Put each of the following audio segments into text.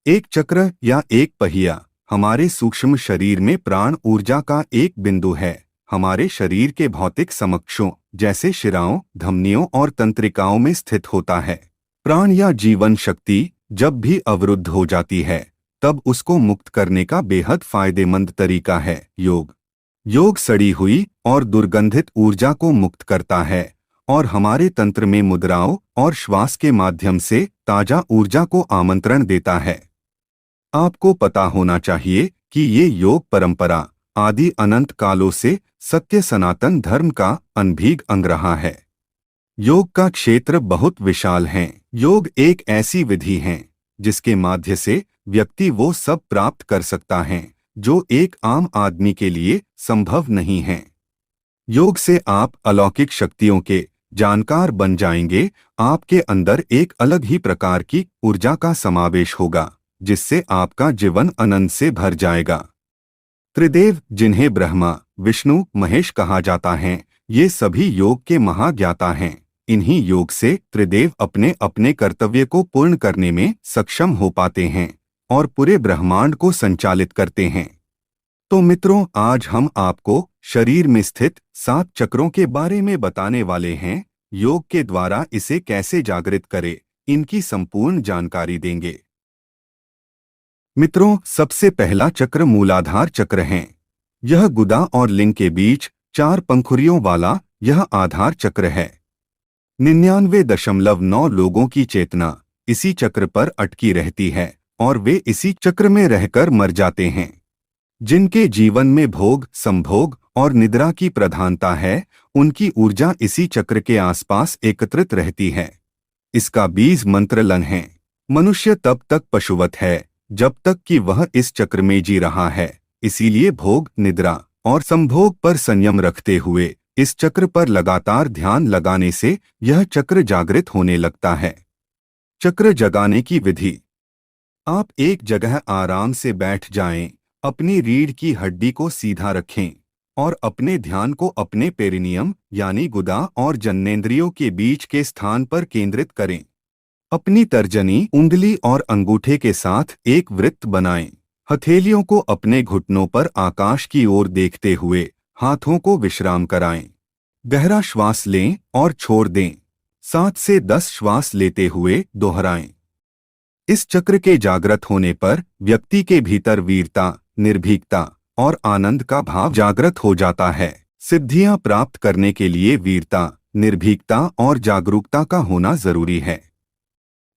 एक चक्र या एक पहिया हमारे सूक्ष्म शरीर में प्राण ऊर्जा का एक बिंदु है। हमारे शरीर के भौतिक समकक्षों जैसे शिराओं, धमनियों और तंत्रिकाओं में स्थित होता है। प्राण या जीवन शक्ति जब भी अवरुद्ध हो जाती है, तब उसको मुक्त करने का बेहद फायदेमंद तरीका है योग। योग सड़ी हुई और दुर्गंधित ऊर्जा को मुक्त करता है और हमारे तंत्र में मुद्राओं और श्वास के माध्यम से ताजा ऊर्जा को आमंत्रण देता है। आपको पता होना चाहिए कि ये योग परंपरा आदि अनंत कालों से सत्य सनातन धर्म का अनभिन्न अंग रहा है। योग का क्षेत्र बहुत विशाल है। योग एक ऐसी विधि है जिसके माध्यम से व्यक्ति वो सब प्राप्त कर सकता है जो एक आम आदमी के लिए संभव नहीं है। योग से आप अलौकिक शक्तियों के जानकार बन जाएंगे। आपके अंदर एक अलग ही प्रकार की ऊर्जा का समावेश होगा जिससे आपका जीवन आनंद से भर जाएगा। त्रिदेव, जिन्हें ब्रह्मा, विष्णु, महेश कहा जाता है, ये सभी योग के महाज्ञाता हैं। इन्हीं योग से त्रिदेव अपने अपने कर्तव्य को पूर्ण करने में सक्षम हो पाते हैं और पूरे ब्रह्मांड को संचालित करते हैं। तो मित्रों, आज हम आपको शरीर में स्थित 7 चक्रों के बारे में बताने वाले हैं। योग के द्वारा इसे कैसे जागृत करें, इनकी संपूर्ण जानकारी देंगे। मित्रों, सबसे पहला चक्र मूलाधार चक्र है। यह गुदा और लिंग के बीच 4 पंखुड़ियों वाला यह आधार चक्र है। 99.9 लोगों की चेतना इसी चक्र पर अटकी रहती है और वे इसी चक्र में रहकर मर जाते हैं। जिनके जीवन में भोग, संभोग और निद्रा की प्रधानता है, उनकी ऊर्जा इसी चक्र के आसपास एकत्रित रहती है। इसका बीज मंत्र लन है। मनुष्य तब तक पशुवत है जब तक कि वह इस चक्र में जी रहा है। इसीलिए भोग, निद्रा और संभोग पर संयम रखते हुए इस चक्र पर लगातार ध्यान लगाने से यह चक्र जागृत होने लगता है। चक्र जगाने की विधि। आप एक जगह आराम से बैठ जाएं, अपनी रीढ़ की हड्डी को सीधा रखें और अपने ध्यान को अपने पेरिनियम यानी गुदा और जननेंद्रियों के बीच के स्थान पर केंद्रित करें। अपनी तर्जनी, उंगली और अंगूठे के साथ एक वृत्त बनाएं। हथेलियों को अपने घुटनों पर आकाश की ओर देखते हुए हाथों को विश्राम कराएं। गहरा श्वास लें और छोड़ दें। 7 से 10 श्वास लेते हुए दोहराएं। इस चक्र के जागृत होने पर व्यक्ति के भीतर वीरता, निर्भीकता और आनंद का भाव जागृत हो जाता है। सिद्धियां प्राप्त करने के लिए वीरता, निर्भीकता और जागरूकता का होना जरूरी है।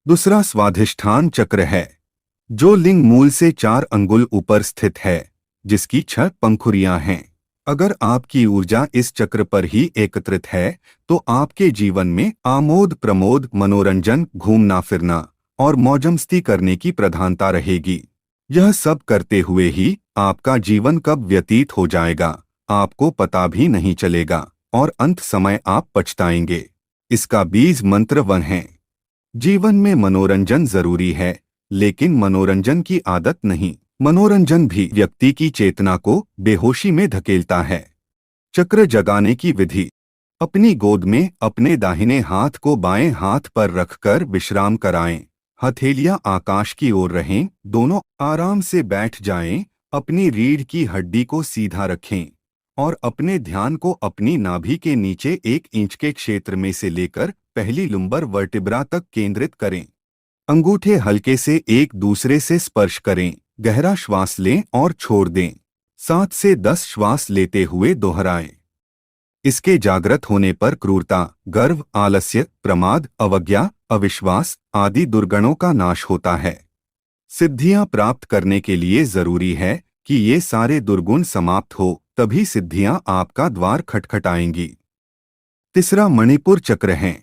दूसरा स्वाधिष्ठान चक्र है, जो लिंग मूल से 4 अंगुल ऊपर स्थित है, जिसकी 6 पंखुड़ियां हैं। अगर आपकी ऊर्जा इस चक्र पर ही एकत्रित है तो आपके जीवन में आमोद प्रमोद, मनोरंजन, घूमना फिरना और मौजमस्ती करने की प्रधानता रहेगी। यह सब करते हुए ही आपका जीवन कब व्यतीत हो जाएगा आपको पता भी नहीं चलेगा और अंत समय आप पछताएंगे। इसका बीज मंत्र वन है। जीवन में मनोरंजन जरूरी है, लेकिन मनोरंजन की आदत नहीं। मनोरंजन भी व्यक्ति की चेतना को बेहोशी में धकेलता है। चक्र जगाने की विधि। अपनी गोद में अपने दाहिने हाथ को बाएं हाथ पर रखकर विश्राम कराएं। हथेलियां आकाश की ओर रहें। दोनों आराम से बैठ जाएं। अपनी रीढ़ की हड्डी को सीधा रखें और अपने ध्यान को अपनी नाभि के नीचे 1 इंच के क्षेत्र में से लेकर पहली लुम्बर वर्टिब्रा तक केंद्रित करें। अंगूठे हल्के से एक दूसरे से स्पर्श करें। गहरा श्वास लें और छोड़ दें। 7 से 10 श्वास लेते हुए दोहराएं। इसके जागृत होने पर क्रूरता, गर्व, आलस्य, प्रमाद, अवज्ञा, अविश्वास आदि दुर्गुणों का नाश होता है। सिद्धियां प्राप्त करने के लिए जरूरी है कि ये सारे दुर्गुण समाप्त हो, तभी सिद्धियां आपका द्वार खटखटाएंगी। तीसरा मणिपुर चक्र है।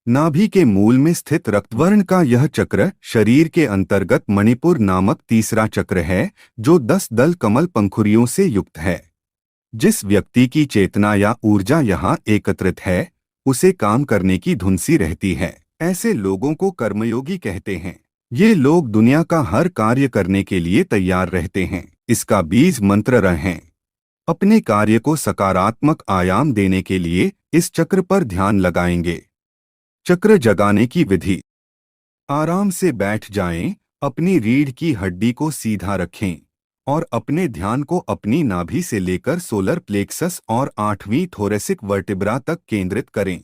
नाभि के मूल में स्थित रक्तवर्ण का यह चक्र शरीर के अंतर्गत मणिपुर नामक तीसरा चक्र है, जो 10 दल कमल पंखुड़ियों से युक्त है। जिस व्यक्ति की चेतना या ऊर्जा यहाँ एकत्रित है, उसे काम करने की धुन सी रहती है। ऐसे लोगों को कर्मयोगी कहते हैं। ये लोग दुनिया का हर कार्य करने के लिए तैयार रहते हैं। इसका बीज मंत्र र हैं। अपने कार्य को सकारात्मक आयाम देने के लिए इस चक्र पर ध्यान लगाएंगे। चक्र जगाने की विधि। आराम से बैठ जाएं, अपनी रीढ़ की हड्डी को सीधा रखें और अपने ध्यान को अपनी नाभि से लेकर सोलर प्लेक्सस और 8वीं थोरेसिक वर्टिब्रा तक केंद्रित करें।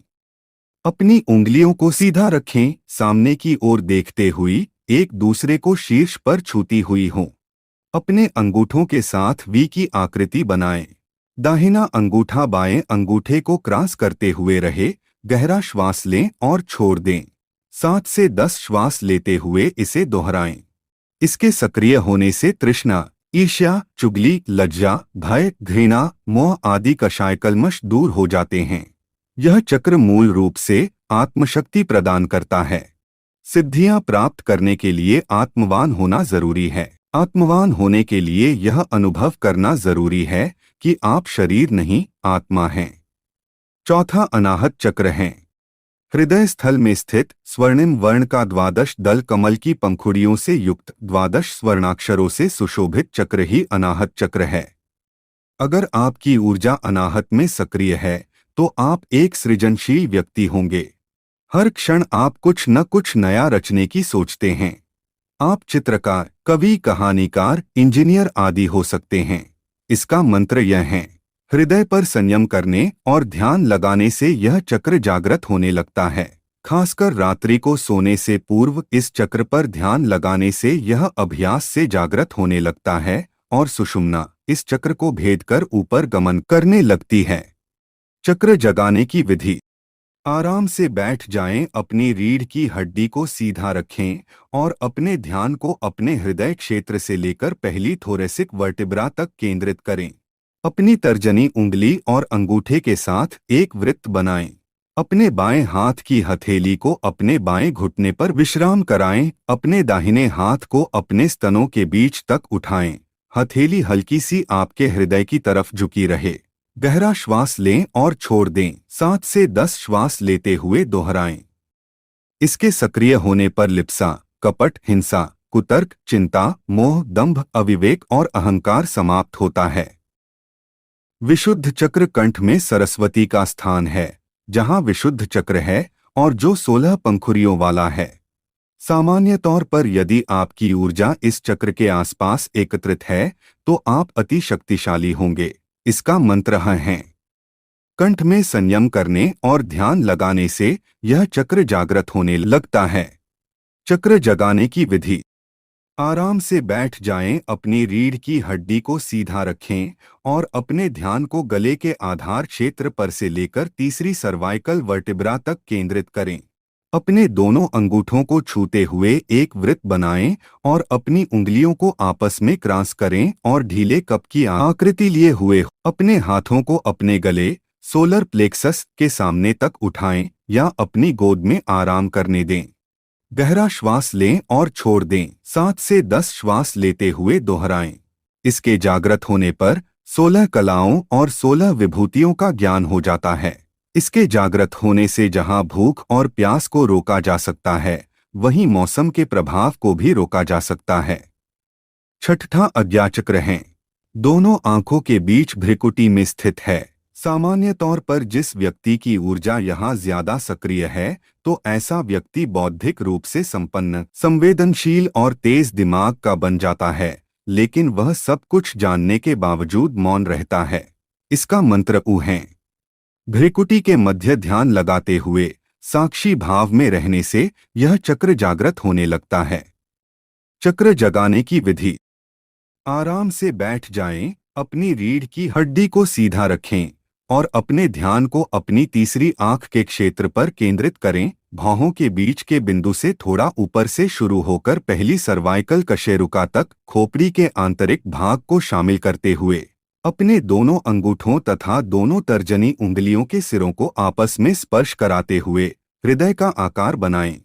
अपनी उंगलियों को सीधा रखें, सामने की ओर देखते हुए एक दूसरे को शीर्ष पर छूती हुई हों। अपने अंगूठों के साथ वी की आकृति बनाएं। दाहिना अंगूठा बाएं अंगूठे को क्रॉस करते हुए रहे। गहरा श्वास लें और छोड़ दें। 7 से 10 श्वास लेते हुए इसे दोहराएं। इसके सक्रिय होने से तृष्णा, ईर्ष्या, चुगली, लज्जा, भय, घृणा, मोह आदि कषाय कल्मश दूर हो जाते हैं। यह चक्र मूल रूप से आत्मशक्ति प्रदान करता है। सिद्धियां प्राप्त करने के लिए आत्मवान होना जरूरी है। आत्मवान होने के लिए यह अनुभव करना जरूरी है कि आप शरीर नहीं, आत्मा हैं। चौथा अनाहत चक्र है। हृदय स्थल में स्थित स्वर्णिम वर्ण का 12 दल कमल की पंखुड़ियों से युक्त 12 स्वर्णाक्षरों से सुशोभित चक्र ही अनाहत चक्र है। अगर आपकी ऊर्जा अनाहत में सक्रिय है तो आप एक सृजनशील व्यक्ति होंगे। हर क्षण आप कुछ न कुछ नया रचने की सोचते हैं। आप चित्रकार, कवि, कहानीकार, इंजीनियर आदि हो सकते हैं। इसका मंत्र यह है: हृदय पर संयम करने और ध्यान लगाने से यह चक्र जागृत होने लगता है। खासकर रात्रि को सोने से पूर्व इस चक्र पर ध्यान लगाने से यह अभ्यास से जागृत होने लगता है और सुषुम्ना इस चक्र को भेद कर ऊपर गमन करने लगती है। चक्र जगाने की विधि: आराम से बैठ जाएं, अपनी रीढ़ की हड्डी को सीधा रखें और अपने ध्यान को अपने हृदय क्षेत्र से लेकर पहली थोरेसिक वर्टिब्रा तक केंद्रित करें। अपनी तर्जनी उंगली और अंगूठे के साथ एक वृत्त बनाएं। अपने बाएं हाथ की हथेली को अपने बाएं घुटने पर विश्राम कराएं। अपने दाहिने हाथ को अपने स्तनों के बीच तक उठाएं। हथेली हल्की सी आपके हृदय की तरफ झुकी रहे। गहरा श्वास लें और छोड़ दें। 7 से 10 श्वास लेते हुए दोहराएं। इसके सक्रिय होने पर लिप्सा, कपट, हिंसा, कुतर्क, चिंता, मोह, दंभ, अविवेक और अहंकार समाप्त होता है। विशुद्ध चक्र कंठ में सरस्वती का स्थान है, जहां विशुद्ध चक्र है और जो 16 पंखुड़ियों वाला है। सामान्य तौर पर यदि आपकी ऊर्जा इस चक्र के आसपास एकत्रित है तो आप अति शक्तिशाली होंगे। इसका मंत्र है: कंठ में संयम करने और ध्यान लगाने से यह चक्र जागृत होने लगता है। चक्र जगाने की विधि: आराम से बैठ जाएं, अपनी रीढ़ की हड्डी को सीधा रखें और अपने ध्यान को गले के आधार क्षेत्र पर से लेकर तीसरी सर्वाइकल वर्टिब्रा तक केंद्रित करें। अपने दोनों अंगूठों को छूते हुए एक वृत्त बनाएं और अपनी उंगलियों को आपस में क्रॉस करें और ढीले कप की आकृति लिए हुए अपने हाथों को अपने गले, सोलर प्लेक्सस के सामने तक उठाएं या अपनी गोद में आराम करने दें। गहरा श्वास लें और छोड़ दें। 7 से 10 श्वास लेते हुए दोहराएं। इसके जागृत होने पर 16 कलाओं और 16 विभूतियों का ज्ञान हो जाता है। इसके जागृत होने से जहां भूख और प्यास को रोका जा सकता है, वहीं मौसम के प्रभाव को भी रोका जा सकता है। छठा अज्ञाचक्र है। दोनों आंखों के बीच भ्रिकुटी में स्थित है। सामान्य तौर पर जिस व्यक्ति की ऊर्जा यहाँ ज्यादा सक्रिय है तो ऐसा व्यक्ति बौद्धिक रूप से संपन्न, संवेदनशील और तेज दिमाग का बन जाता है, लेकिन वह सब कुछ जानने के बावजूद मौन रहता है। इसका मंत्र ऊ है। भ्रिकुटी के मध्य ध्यान लगाते हुए साक्षी भाव में रहने से यह चक्र जागृत होने लगता है। चक्र जगाने की विधि: आराम से बैठ जाएं, अपनी रीढ़ की हड्डी को सीधा रखें और अपने ध्यान को अपनी तीसरी आंख के क्षेत्र पर केंद्रित करें। भौहों के बीच के बिंदु से थोड़ा ऊपर से शुरू होकर पहली सर्वाइकल कशेरुका तक खोपड़ी के आंतरिक भाग को शामिल करते हुए अपने दोनों अंगूठों तथा दोनों तर्जनी उंगलियों के सिरों को आपस में स्पर्श कराते हुए हृदय का आकार बनाएं।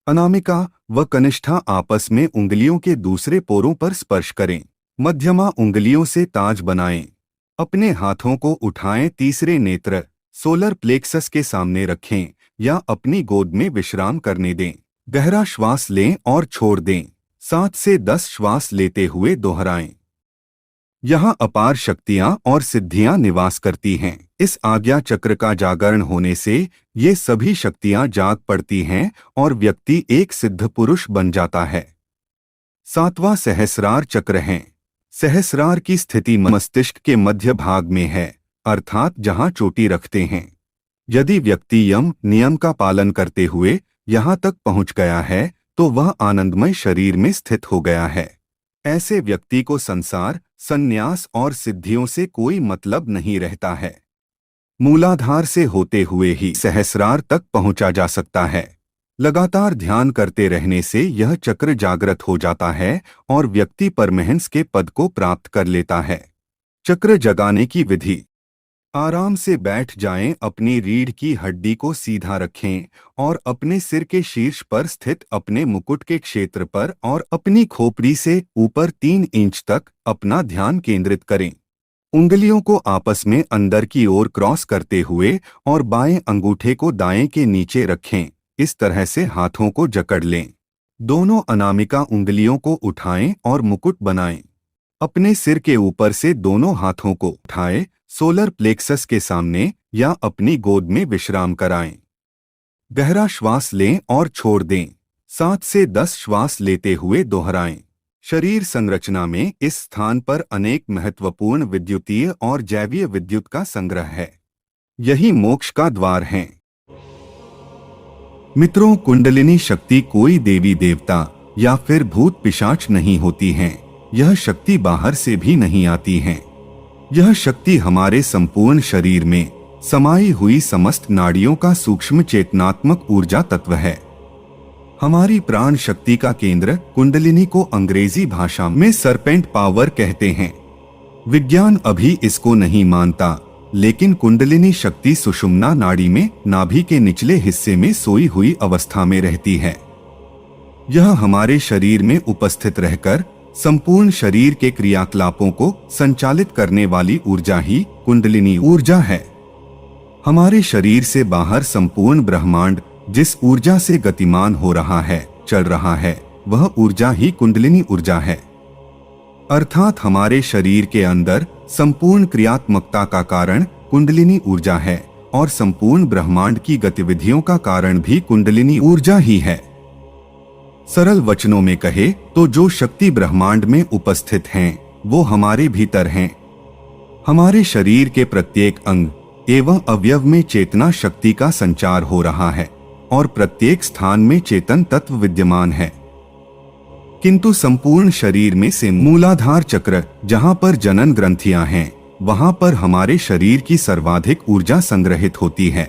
अनामिका व कनिष्ठा आपस में उंगलियों के दूसरे पोरों पर स्पर्श करें। मध्यमा उंगलियों से ताज बनाएं। अपने हाथों को उठाएं, तीसरे नेत्र सोलर प्लेक्सस के सामने रखें या अपनी गोद में विश्राम करने दें। गहरा श्वास लें और छोड़ दें। 7 से 10 श्वास लेते हुए दोहराएं। यहाँ अपार शक्तियाँ और सिद्धियाँ निवास करती हैं। इस आज्ञा चक्र का जागरण होने से ये सभी शक्तियाँ जाग पड़ती हैं और व्यक्ति एक सिद्ध पुरुष बन जाता है। सातवां सहस्रार चक्र है। सहस्रार की स्थिति मस्तिष्क के मध्य भाग में है, अर्थात जहां चोटी रखते हैं। यदि व्यक्ति यम नियम का पालन करते हुए यहां तक पहुंच गया है तो वह आनंदमय शरीर में स्थित हो गया है। ऐसे व्यक्ति को संसार, संन्यास और सिद्धियों से कोई मतलब नहीं रहता है। मूलाधार से होते हुए ही सहस्रार तक पहुंचा जा सकता है। लगातार ध्यान करते रहने से यह चक्र जागृत हो जाता है और व्यक्ति परमहंस के पद को प्राप्त कर लेता है। चक्र जगाने की विधि। आराम से बैठ जाएं, अपनी रीढ़ की हड्डी को सीधा रखें और अपने सिर के शीर्ष पर स्थित अपने मुकुट के क्षेत्र पर और अपनी खोपड़ी से ऊपर 3 इंच तक अपना ध्यान केंद्रित करें। उंगलियों को आपस में अंदर की ओर क्रॉस करते हुए और बाएं अंगूठे को दाएं के नीचे रखें। इस तरह से हाथों को जकड़ लें। दोनों अनामिका उंगलियों को उठाएं और मुकुट बनाएं। अपने सिर के ऊपर से दोनों हाथों को उठाएं, सोलर प्लेक्सस के सामने या अपनी गोद में विश्राम कराएं। गहरा श्वास लें और छोड़ दें। 7 से 10 श्वास लेते हुए दोहराएं। शरीर संरचना में इस स्थान पर अनेक महत्वपूर्ण विद्युतीय और जैवीय विद्युत का संग्रह है। यही मोक्ष का द्वार है। मित्रों, कुंडलिनी शक्ति कोई देवी देवता या फिर भूत पिशाच नहीं होती हैं। यह शक्ति बाहर से भी नहीं आती हैं। यह शक्ति हमारे संपूर्ण शरीर में समाई हुई समस्त नाड़ियों का सूक्ष्म चेतनात्मक ऊर्जा तत्व है। हमारी प्राण शक्ति का केंद्र कुंडलिनी को अंग्रेजी भाषा में सरपेंट पावर कहते हैं। विज्ञान अभी इसको नहीं मानता, लेकिन कुंडलिनी शक्ति सुषुम्ना नाड़ी में नाभि के निचले हिस्से में सोई हुई अवस्था में रहती है। यह हमारे शरीर में उपस्थित रहकर संपूर्ण शरीर के क्रियाकलापों को संचालित करने वाली ऊर्जा ही कुंडलिनी ऊर्जा है। हमारे शरीर से बाहर संपूर्ण ब्रह्मांड जिस ऊर्जा से गतिमान हो रहा है, चल रहा है, वह ऊर्जा ही कुंडलिनी ऊर्जा है। अर्थात हमारे शरीर के अंदर संपूर्ण क्रियात्मकता का कारण कुंडलिनी ऊर्जा है और संपूर्ण ब्रह्मांड की गतिविधियों का कारण भी कुंडलिनी ऊर्जा ही है। सरल वचनों में कहे तो जो शक्ति ब्रह्मांड में उपस्थित हैं, वो हमारे भीतर हैं। हमारे शरीर के प्रत्येक अंग एवं अवयव में चेतना शक्ति का संचार हो रहा है और प्रत्येक स्थान में चेतन तत्व विद्यमान है। किंतु संपूर्ण शरीर में से मूलाधार चक्र, जहां पर जनन ग्रंथियां हैं, वहां पर हमारे शरीर की सर्वाधिक ऊर्जा संग्रहित होती है।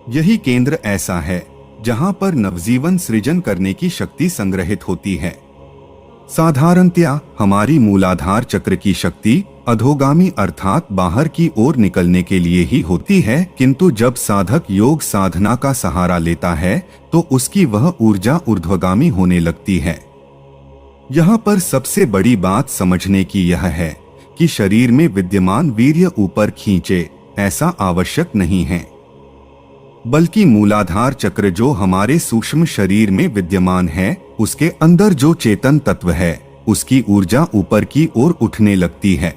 यही केंद्र ऐसा है जहां पर नवजीवन सृजन करने की शक्ति संग्रहित होती है। साधारणतया हमारी मूलाधार चक्र की शक्ति अधोगामी अर्थात बाहर की ओर निकलने के लिए ही होती है, किंतु जब साधक योग साधना का सहारा लेता है तो उसकी वह ऊर्जा ऊर्ध्वगामी होने लगती है। यहाँ पर सबसे बड़ी बात समझने की यह है कि शरीर में विद्यमान वीर्य ऊपर खींचे, ऐसा आवश्यक नहीं है, बल्कि मूलाधार चक्र जो हमारे सूक्ष्म शरीर में विद्यमान है, उसके अंदर जो चेतन तत्व है, उसकी ऊर्जा ऊपर की ओर उठने लगती है।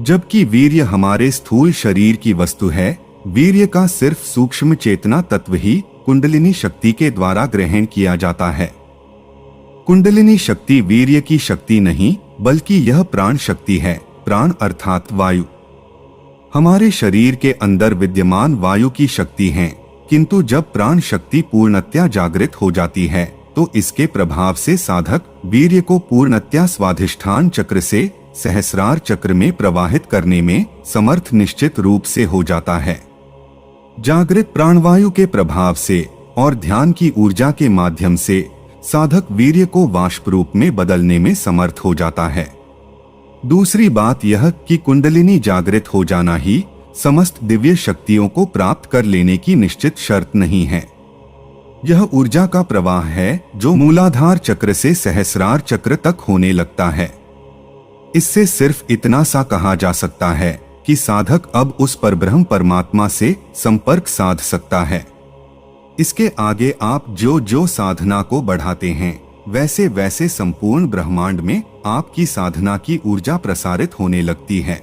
जबकि वीर्य हमारे स्थूल शरीर की वस्तु है, वीर्य का सिर्फ सूक्ष्म चेतना तत्व ही कुंडलिनी शक्ति के द्वारा ग्रहण किया जाता है। कुंडलिनी शक्ति वीर्य की शक्ति नहीं, बल्कि यह प्राण शक्ति है। प्राण अर्थात वायु। हमारे शरीर के अंदर विद्यमान वायु की शक्ति है, किंतु जब प्राण शक्ति पूर्णतया जागृत हो जाती है तो इसके प्रभाव से साधक वीर्य को पूर्णतया स्वाधिष्ठान चक्र से सहस्रार चक्र में प्रवाहित करने में समर्थ निश्चित रूप से हो जाता है। जागृत प्राणवायु के प्रभाव से और ध्यान की ऊर्जा के माध्यम से साधक वीर्य को वाष्प रूप में बदलने में समर्थ हो जाता है। दूसरी बात यह कि कुंडलिनी जागृत हो जाना ही समस्त दिव्य शक्तियों को प्राप्त कर लेने की निश्चित शर्त नहीं है। यह ऊर्जा का प्रवाह है जो मूलाधार चक्र से सहस्रार चक्र तक होने लगता है। इससे सिर्फ इतना सा कहा जा सकता है कि साधक अब उस परब्रह्म परमात्मा से संपर्क साध सकता है। इसके आगे आप जो जो साधना को बढ़ाते हैं, वैसे वैसे संपूर्ण ब्रह्मांड में आपकी साधना की ऊर्जा प्रसारित होने लगती है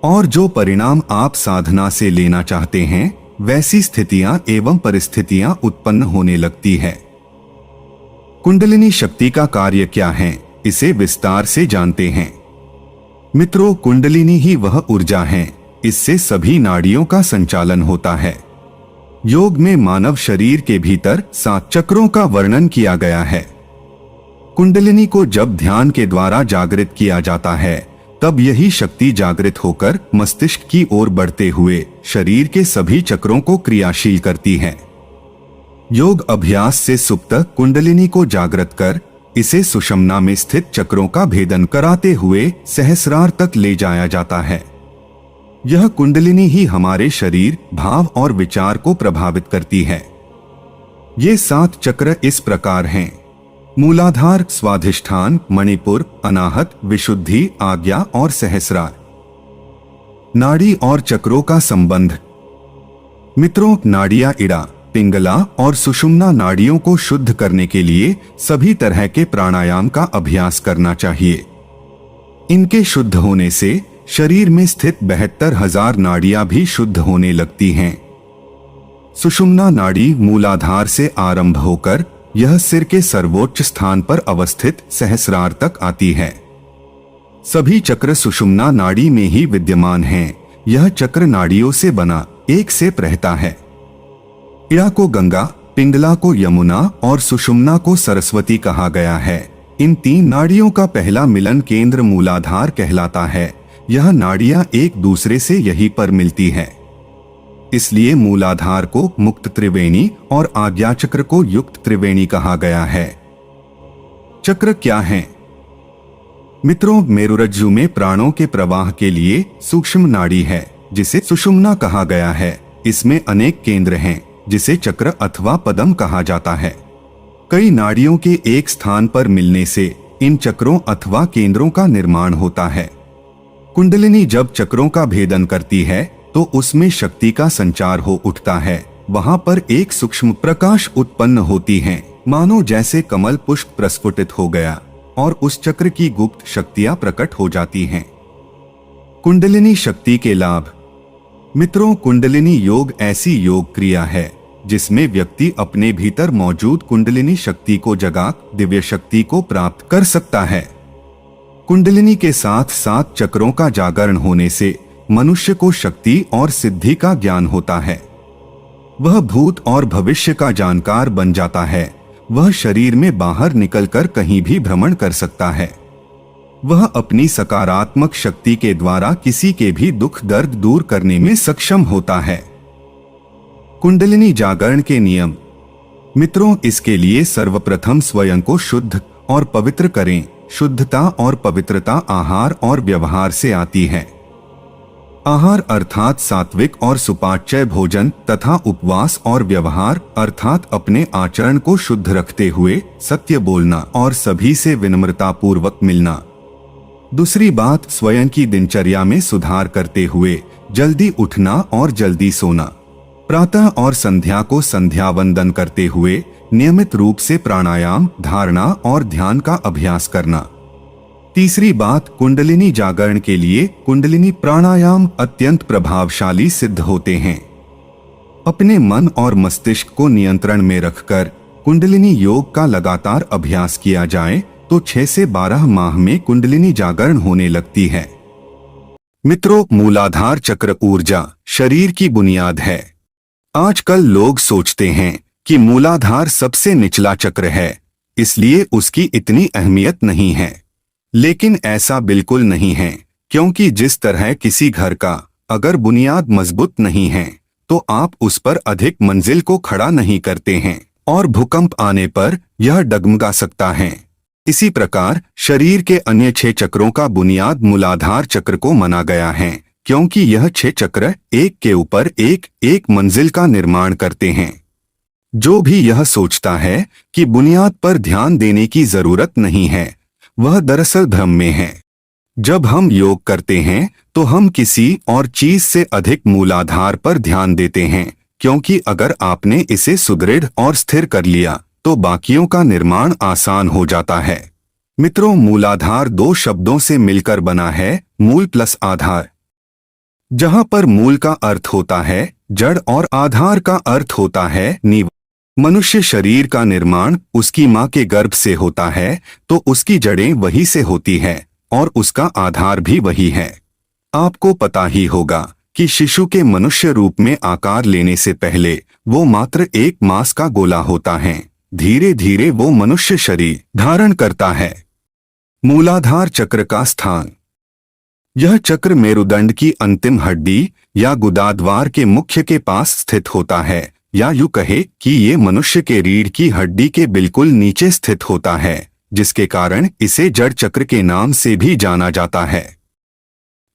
और जो परिणाम आप साधना से लेना चाहते हैं, वैसी स्थितियां एवं परिस्थितियां उत्पन्न होने लगती है। कुंडलिनी शक्ति का कार्य क्या है, इसे विस्तार से जानते हैं। मित्रों, कुंडलिनी ही वह ऊर्जा है, इससे सभी नाड़ियों का संचालन होता है। योग में मानव शरीर के भीतर 7 चक्रों का वर्णन किया गया है। कुंडलिनी को जब ध्यान के द्वारा जागृत किया जाता है, तब यही शक्ति जागृत होकर मस्तिष्क की ओर बढ़ते हुए शरीर के सभी चक्रों को क्रियाशील करती है। योग अभ्यास से सुप्त कुंडलिनी को जागृत कर इसे सुषुम्ना में स्थित चक्रों का भेदन कराते हुए सहस्रार तक ले जाया जाता है। यह कुंडलिनी ही हमारे शरीर, भाव और विचार को प्रभावित करती है। ये 7 चक्र इस प्रकार हैं: मूलाधार, स्वाधिष्ठान, मणिपुर, अनाहत, विशुद्धि, आज्ञा और सहस्रार। नाड़ी और चक्रों का संबंध। मित्रों, नाड़ियां इड़ा, पिंगला और सुषुम्ना नाड़ियों को शुद्ध करने के लिए सभी तरह के प्राणायाम का अभ्यास करना चाहिए। इनके शुद्ध होने से शरीर में स्थित 72,000 नाड़ियां भी शुद्ध होने लगती हैं। सुषुम्ना नाड़ी मूलाधार से आरंभ होकर यह सिर के सर्वोच्च स्थान पर अवस्थित सहस्रार तक आती है। सभी चक्र सुषुम्ना नाड़ी में ही विद्यमान हैं। यह चक्र नाड़ियों से बना एक सेप रहता है। इड़ा को गंगा, पिंगला को यमुना और सुषुम्ना को सरस्वती कहा गया है। इन 3 नाड़ियों का पहला मिलन केंद्र मूलाधार कहलाता है। यह नाड़ियां एक दूसरे से यहीं पर मिलती है, इसलिए मूलाधार को मुक्त त्रिवेणी और आज्ञा चक्र को युक्त त्रिवेणी कहा गया है। चक्र क्या है? मित्रों, मेरुरज्जु में प्राणों के प्रवाह के लिए सूक्ष्म नाड़ी है, जिसे सुषुम्ना कहा गया है। इसमें अनेक केंद्र हैं, जिसे चक्र अथवा पदम कहा जाता है। कई नाड़ियों के एक स्थान पर मिलने से इन चक्रों अथवा केंद्रों का निर्माण होता है। कुंडलिनी जब चक्रों का भेदन करती है तो उसमें शक्ति का संचार हो उठता है। वहां पर एक सूक्ष्म प्रकाश उत्पन्न होती है, मानो जैसे कमल पुष्प प्रस्फुटित हो गया और उस चक्र की गुप्त शक्तियां प्रकट हो जाती हैं। कुंडलिनी शक्ति के लाभ। मित्रों, कुंडलिनी योग ऐसी योग क्रिया है जिसमें व्यक्ति अपने भीतर मौजूद कुंडलिनी शक्ति को जगा दिव्य शक्ति को प्राप्त कर सकता है। कुंडलिनी के साथ 7 चक्रों का जागरण होने से मनुष्य को शक्ति और सिद्धि का ज्ञान होता है। वह भूत और भविष्य का जानकार बन जाता है। वह शरीर में बाहर निकलकर कहीं भी भ्रमण कर सकता है। वह अपनी सकारात्मक शक्ति के द्वारा किसी के भी दुख दर्द दूर करने में सक्षम होता है। कुंडलिनी जागरण के नियम। मित्रों, इसके लिए सर्वप्रथम स्वयं को शुद्ध और पवित्र करें। शुद्धता और पवित्रता आहार और व्यवहार से आती है। आहार अर्थात सात्विक और सुपाच्य भोजन तथा उपवास और व्यवहार अर्थात अपने आचरण को शुद्ध रखते हुए सत्य बोलना और सभी से विनम्रता पूर्वक मिलना। दूसरी बात, स्वयं की दिनचर्या में सुधार करते हुए जल्दी उठना और जल्दी सोना। प्रातः और संध्या को संध्या वंदन करते हुए नियमित रूप से प्राणायाम, धारणा और ध्यान का अभ्यास करना। तीसरी बात, कुंडलिनी जागरण के लिए कुंडलिनी प्राणायाम अत्यंत प्रभावशाली सिद्ध होते हैं। अपने मन और मस्तिष्क को नियंत्रण में रखकर कुंडलिनी योग का लगातार अभ्यास किया जाए तो 6 से 12 माह में कुंडलिनी जागरण होने लगती है। मित्रों, मूलाधार चक्र ऊर्जा शरीर की बुनियाद है। आजकल लोग सोचते हैं कि मूलाधार सबसे निचला चक्र है, इसलिए उसकी इतनी अहमियत नहीं है। लेकिन ऐसा बिल्कुल नहीं है, क्योंकि जिस तरह किसी घर का अगर बुनियाद मजबूत नहीं है तो आप उस पर अधिक मंजिल को खड़ा नहीं करते हैं और भूकंप आने पर यह डगमगा सकता है। इसी प्रकार शरीर के अन्य 6 चक्रों का बुनियाद मूलाधार चक्र को माना गया है, क्योंकि यह 6 चक्र एक के ऊपर एक मंजिल का निर्माण करते हैं। जो भी यह सोचता है कि बुनियाद पर ध्यान देने की जरूरत नहीं है, वह दरअसल भ्रम में है। जब हम योग करते हैं तो हम किसी और चीज से अधिक मूलाधार पर ध्यान देते हैं, क्योंकि अगर आपने इसे सुदृढ़ और स्थिर कर लिया तो बाकियों का निर्माण आसान हो जाता है। मित्रों, मूलाधार 2 शब्दों से मिलकर बना है, मूल प्लस आधार। जहां पर मूल का अर्थ होता है जड़ और आधार का अर्थ होता है नींव। मनुष्य शरीर का निर्माण उसकी मां के गर्भ से होता है, तो उसकी जड़ें वही से होती है और उसका आधार भी वही है। आपको पता ही होगा कि शिशु के मनुष्य रूप में आकार लेने से पहले वो मात्र एक मांस का गोला होता है। धीरे धीरे वो मनुष्य शरीर धारण करता है। मूलाधार चक्र का स्थान। यह चक्र मेरुदंड की अंतिम हड्डी या गुदाद्वार के मुख्य के पास स्थित होता है, या यूं कहे कि ये मनुष्य के रीढ़ की हड्डी के बिल्कुल नीचे स्थित होता है, जिसके कारण इसे जड़ चक्र के नाम से भी जाना जाता है।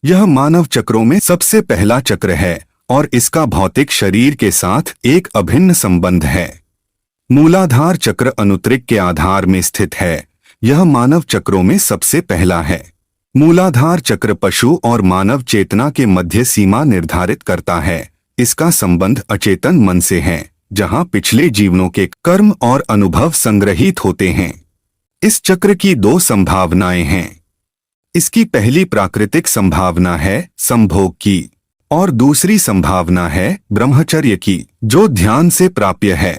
यह मानव चक्रों में सबसे पहला चक्र है और इसका भौतिक शरीर के साथ एक अभिन्न संबंध है। मूलाधार चक्र अनुत्रिक के आधार में स्थित है। यह मानव चक्रों में सबसे पहला है। मूलाधार चक्र पशु और मानव चेतना के मध्य सीमा निर्धारित करता है। इसका संबंध अचेतन मन से है, जहां पिछले जीवनों के कर्म और अनुभव संग्रहित होते हैं। इस चक्र की दो संभावनाएं हैं। इसकी पहली प्राकृतिक संभावना है संभोग की और दूसरी संभावना है ब्रह्मचर्य की, जो ध्यान से प्राप्य है।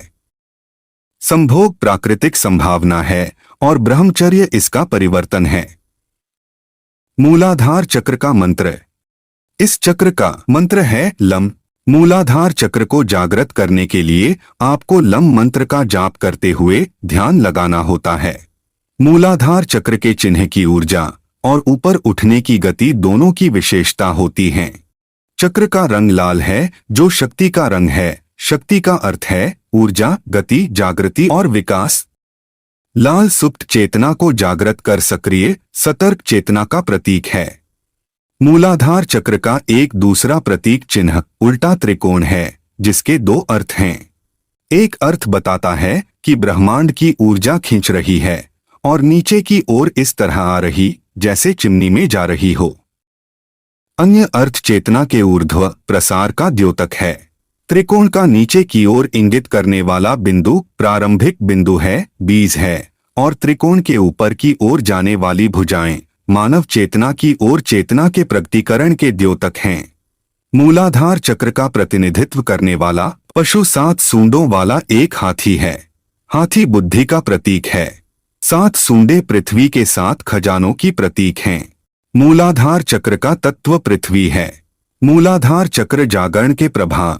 संभोग प्राकृतिक संभावना है और ब्रह्मचर्य इसका परिवर्तन है। मूलाधार चक्र का मंत्र। इस चक्र का मंत्र है लम। मूलाधार चक्र को जागृत करने के लिए आपको लम मंत्र का जाप करते हुए ध्यान लगाना होता है। मूलाधार चक्र के चिन्ह की ऊर्जा और ऊपर उठने की गति दोनों की विशेषता होती है। चक्र का रंग लाल है, जो शक्ति का रंग है। शक्ति का अर्थ है ऊर्जा, गति, जागृति और विकास। लाल सुप्त चेतना को जागृत कर सक्रिय, सतर्क चेतना का प्रतीक है। मूलाधार चक्र का एक दूसरा प्रतीक चिन्ह उल्टा त्रिकोण है, जिसके दो अर्थ हैं। एक अर्थ बताता है कि ब्रह्मांड की ऊर्जा खींच रही है और नीचे की ओर इस तरह आ रही जैसे चिमनी में जा रही हो। अन्य अर्थ चेतना के ऊर्ध्व प्रसार का द्योतक है। त्रिकोण का नीचे की ओर इंगित करने वाला बिंदु प्रारंभिक बिंदु है, बीज है, और त्रिकोण के ऊपर की ओर जाने वाली भुजाएं मानव चेतना की ओर चेतना के प्रगटीकरण के द्योतक हैं। मूलाधार चक्र का प्रतिनिधित्व करने वाला पशु 7 सूंडों वाला एक हाथी है। हाथी बुद्धि का प्रतीक है। 7 सूंडे पृथ्वी के 7 खजानों की प्रतीक हैं। मूलाधार चक्र का तत्व पृथ्वी है। मूलाधार चक्र जागरण के प्रभाव।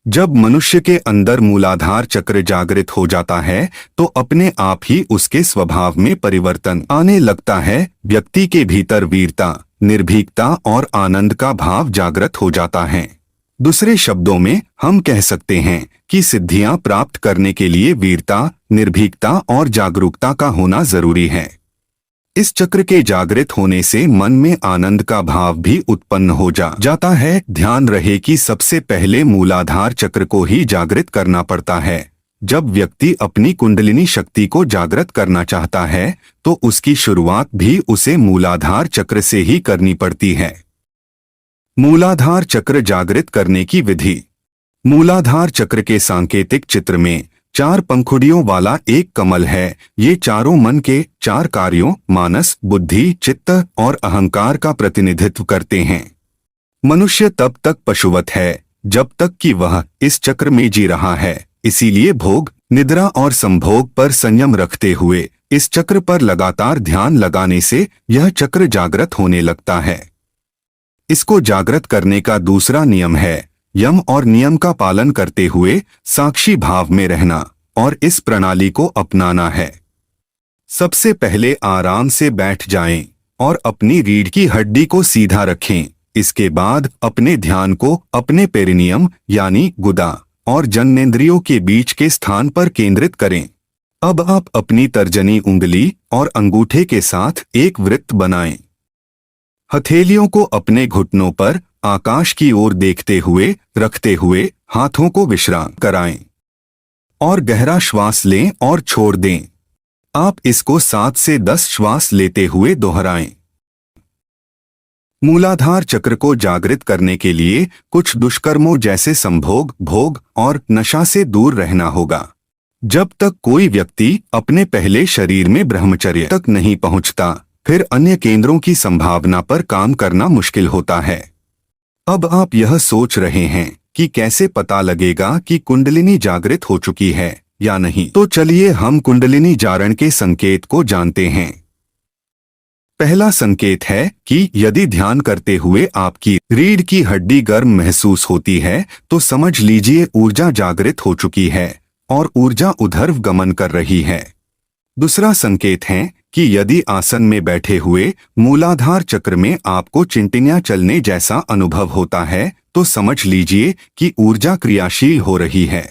जब मनुष्य के अंदर मूलाधार चक्र जागृत हो जाता है तो अपने आप ही उसके स्वभाव में परिवर्तन आने लगता है। व्यक्ति के भीतर वीरता, निर्भीकता और आनंद का भाव जागृत हो जाता है। दूसरे शब्दों में हम कह सकते हैं कि सिद्धियां प्राप्त करने के लिए वीरता, निर्भीकता और जागरूकता का होना जरूरी है। इस चक्र के जागृत होने से मन में आनंद का भाव भी उत्पन्न हो जाता है। ध्यान रहे कि सबसे पहले मूलाधार चक्र को ही जागृत करना पड़ता है। जब व्यक्ति अपनी कुंडलिनी शक्ति को जागृत करना चाहता है तो उसकी शुरुआत भी उसे मूलाधार चक्र से ही करनी पड़ती है। मूलाधार चक्र जागृत करने की विधि। मूलाधार चक्र के सांकेतिक चित्र में 4 पंखुड़ियों वाला एक कमल है। ये चारों मन के 4 कार्यों मानस, बुद्धि, चित्त और अहंकार का प्रतिनिधित्व करते हैं। मनुष्य तब तक पशुवत है जब तक कि वह इस चक्र में जी रहा है। इसीलिए भोग, निद्रा और संभोग पर संयम रखते हुए इस चक्र पर लगातार ध्यान लगाने से यह चक्र जागृत होने लगता है। इसको जागृत करने का दूसरा नियम है यम और नियम का पालन करते हुए साक्षी भाव में रहना और इस प्रणाली को अपनाना है। सबसे पहले आराम से बैठ जाएं और अपनी रीढ़ की हड्डी को सीधा रखें। इसके बाद अपने ध्यान को अपने पेरिनियम यानी गुदा और जननेंद्रियों के बीच के स्थान पर केंद्रित करें। अब आप अपनी तर्जनी उंगली और अंगूठे के साथ एक वृत्त बनाएं। हथेलियों को अपने घुटनों पर आकाश की ओर देखते हुए रखते हुए हाथों को विश्राम कराएं और गहरा श्वास लें और छोड़ दें। आप इसको 7 से 10 श्वास लेते हुए दोहराएं। मूलाधार चक्र को जागृत करने के लिए कुछ दुष्कर्मों जैसे संभोग, भोग और नशा से दूर रहना होगा। जब तक कोई व्यक्ति अपने पहले शरीर में ब्रह्मचर्य तक नहीं पहुंचता, फिर अन्य केंद्रों की संभावना पर काम करना मुश्किल होता है। अब आप यह सोच रहे हैं कि कैसे पता लगेगा कि कुंडलिनी जागृत हो चुकी है या नहीं। तो चलिए हम कुंडलिनी जागरण के संकेत को जानते हैं। पहला संकेत है कि यदि ध्यान करते हुए आपकी रीढ़ की हड्डी गर्म महसूस होती है तो समझ लीजिए ऊर्जा जागृत हो चुकी है और ऊर्जा ऊर्ध्व गमन कर रही है। दूसरा संकेत है कि यदि आसन में बैठे हुए मूलाधार चक्र में आपको चिंटियां चलने जैसा अनुभव होता है तो समझ लीजिए कि ऊर्जा क्रियाशील हो रही है।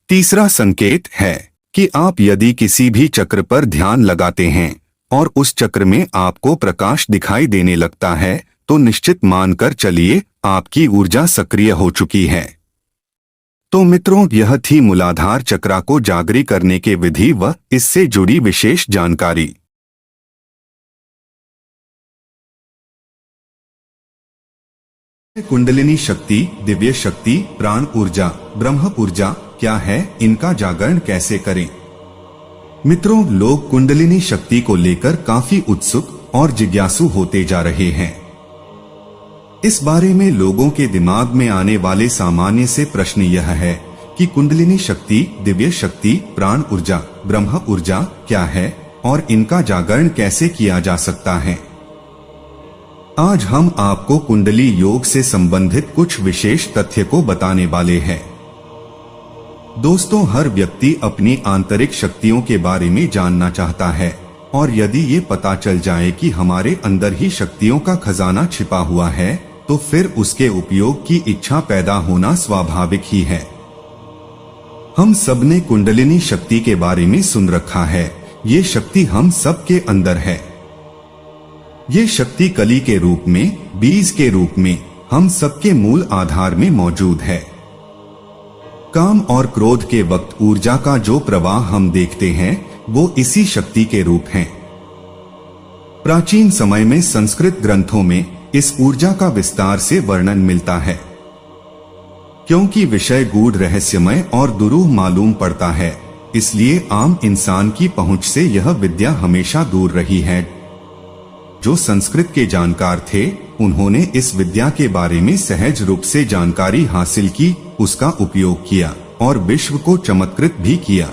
तीसरा संकेत है कि आप यदि किसी भी चक्र पर ध्यान लगाते हैं और उस चक्र में आपको प्रकाश दिखाई देने लगता है तो निश्चित मानकर चलिए आपकी ऊर्जा सक्रिय हो चुकी है। तो मित्रों, यह थी मूलाधार चक्र को जागृत करने के विधि व इससे जुड़ी विशेष जानकारी। कुंडलिनी शक्ति, दिव्य शक्ति, प्राण ऊर्जा, ब्रह्म ऊर्जा क्या है, इनका जागरण कैसे करें? मित्रों, लोग कुंडलिनी शक्ति को लेकर काफी उत्सुक और जिज्ञासु होते जा रहे हैं। इस बारे में लोगों के दिमाग में आने वाले सामान्य से प्रश्न यह है कि कुंडलिनी शक्ति, दिव्य शक्ति, प्राण ऊर्जा, ब्रह्म ऊर्जा क्या है और इनका जागरण कैसे किया जा सकता है। आज हम आपको कुंडली योग से संबंधित कुछ विशेष तथ्य को बताने वाले हैं। दोस्तों, हर व्यक्ति अपनी आंतरिक शक्तियों के बारे में जानना चाहता है और यदि ये पता चल जाए कि हमारे अंदर ही शक्तियों का खजाना छिपा हुआ है तो फिर उसके उपयोग की इच्छा पैदा होना स्वाभाविक ही है। हम सबने कुंडलिनी शक्ति के बारे में सुन रखा है। ये शक्ति हम सबके अंदर है। ये शक्ति कली के रूप में, बीज के रूप में हम सबके मूल आधार में मौजूद है। काम और क्रोध के वक्त ऊर्जा का जो प्रवाह हम देखते हैं वो इसी शक्ति के रूप हैं। प्राचीन समय में संस्कृत ग्रंथों में इस ऊर्जा का विस्तार से वर्णन मिलता है। क्योंकि विषय गूढ़, रहस्यमय और दुरूह मालूम पड़ता है, इसलिए आम इंसान की पहुंच से यह विद्या हमेशा दूर रही है। जो संस्कृत के जानकार थे उन्होंने इस विद्या के बारे में सहज रूप से जानकारी हासिल की, उसका उपयोग किया और विश्व को चमत्कृत भी किया।